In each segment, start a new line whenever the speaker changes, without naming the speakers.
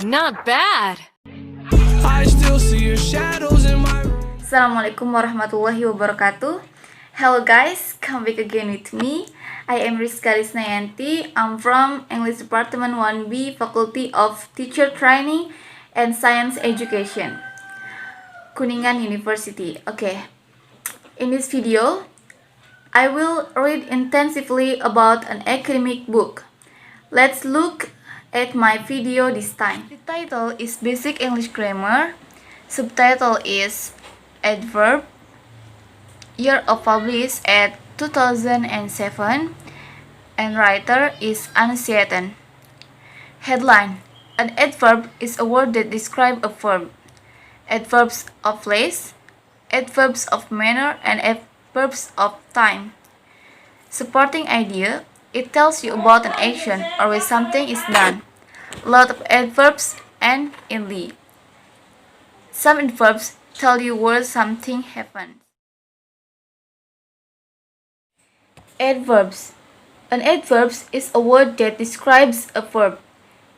Not bad.
I still see your shadows in my room.
Assalamualaikum warahmatullahi wabarakatuh. Hello guys, come back again with me. I am Rizka Risnayanti. I'm from English Department 1B, Faculty of Teacher Training and Science Education, Kuningan University. Okay, in this video, I will read intensively about an academic book. Let's look at my video this time. The title is Basic English Grammar. Subtitle is Adverb. Year of published at 2007 and writer is Anusyatan. Headline: An adverb is a word that describes a verb. Adverbs of place, adverbs of manner, and adverbs of time. Supporting idea: it tells you about an action or way something is done. A lot of adverbs end in "ly". Some adverbs tell you where something happened. Adverbs. An adverb is a word that describes a verb.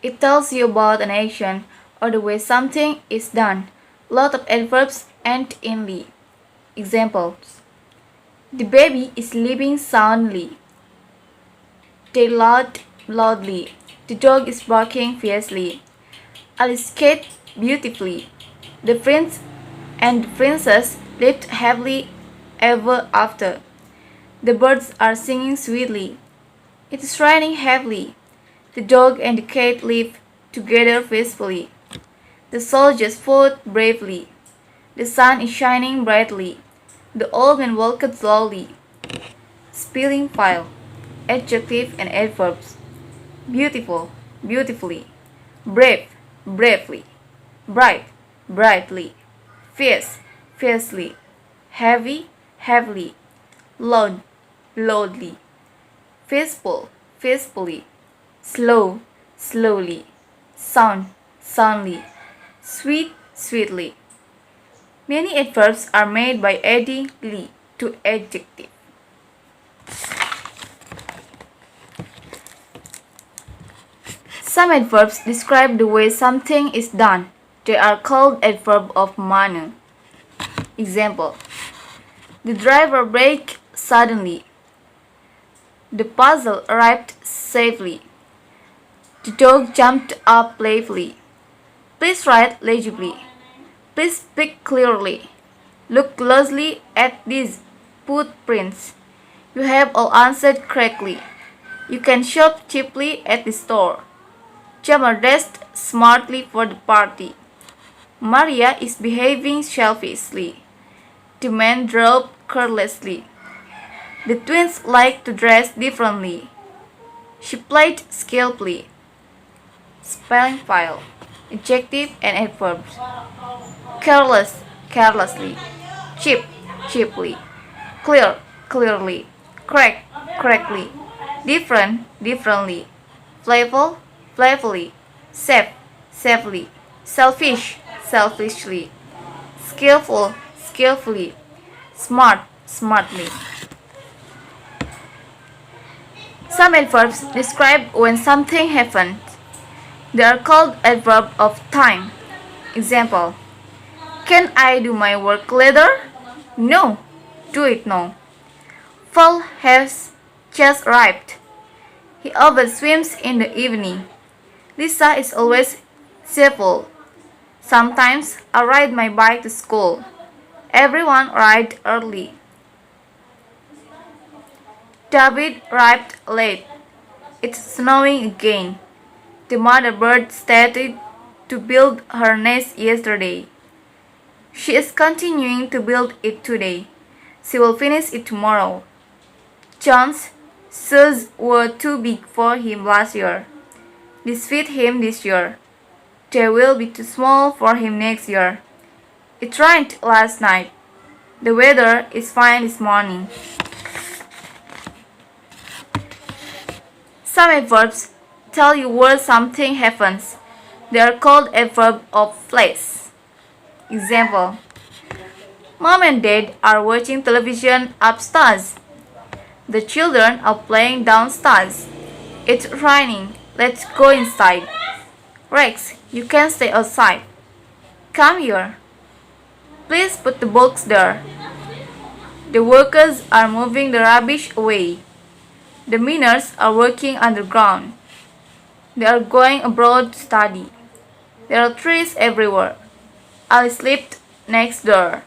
It tells you about an action or the way something is done. A lot of adverbs end in "ly". Examples: the baby is sleeping soundly. They laughed loudly. The dog is barking fiercely. Alice skated beautifully. The prince and the princess lived happily ever after. The birds are singing sweetly. It is raining heavily. The dog and the cat live together peacefully. The soldiers fought bravely. The sun is shining brightly. The old man walked slowly. Spelling file. Adjective and adverbs. Beautiful, beautifully. Brave, bravely. Bright, brightly. Fierce, fiercely. Heavy, heavily. Loud, loudly. Faithful, faithfully. Slow, slowly. Sound, soundly. Sweet, sweetly. Many adverbs are made by adding "ly" to adjective. Some adverbs describe the way something is done. They are called adverb of manner. Example: the driver braked suddenly. The puzzle arrived safely. The dog jumped up playfully. Please write legibly. Please speak clearly. Look closely at these footprints. You have all answered correctly. You can shop cheaply at the store. Jamal dressed smartly for the party. Maria is behaving selfishly. The man drove carelessly. The twins like to dress differently. She played skillfully. Spelling file. Adjective and adverbs. Careless, carelessly. Cheap, cheaply. Clear, clearly. Correct, correctly. Different, differently. Playful, playfully. Safe, safely. Selfish, selfishly. Skillful, skillfully. Smart, smartly. Some adverbs describe when something happens. They are called adverb of time. Example: can I do my work later? No, do it now. Fall has just arrived. He always swims in the evening. Lisa is always cheerful. Sometimes I ride my bike to school. Everyone rides early. David arrived late. It's snowing again. The mother bird started to build her nest yesterday. She is continuing to build it today. She will finish it tomorrow. John's shoes were too big for him last year. These fit him this year. They will be too small for him next year. It rained last night. The weather is fine this morning. Some adverbs tell you where something happens. They are called adverb of place. Example: Mom and Dad are watching television upstairs. The children are playing downstairs. It's raining. Let's go inside. Rex You can stay outside. Come here. Please put the books there. The workers are moving the rubbish away. The miners are working underground. They are going abroad to study. There are trees everywhere. Alice lived next door.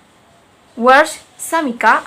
Where's Samika?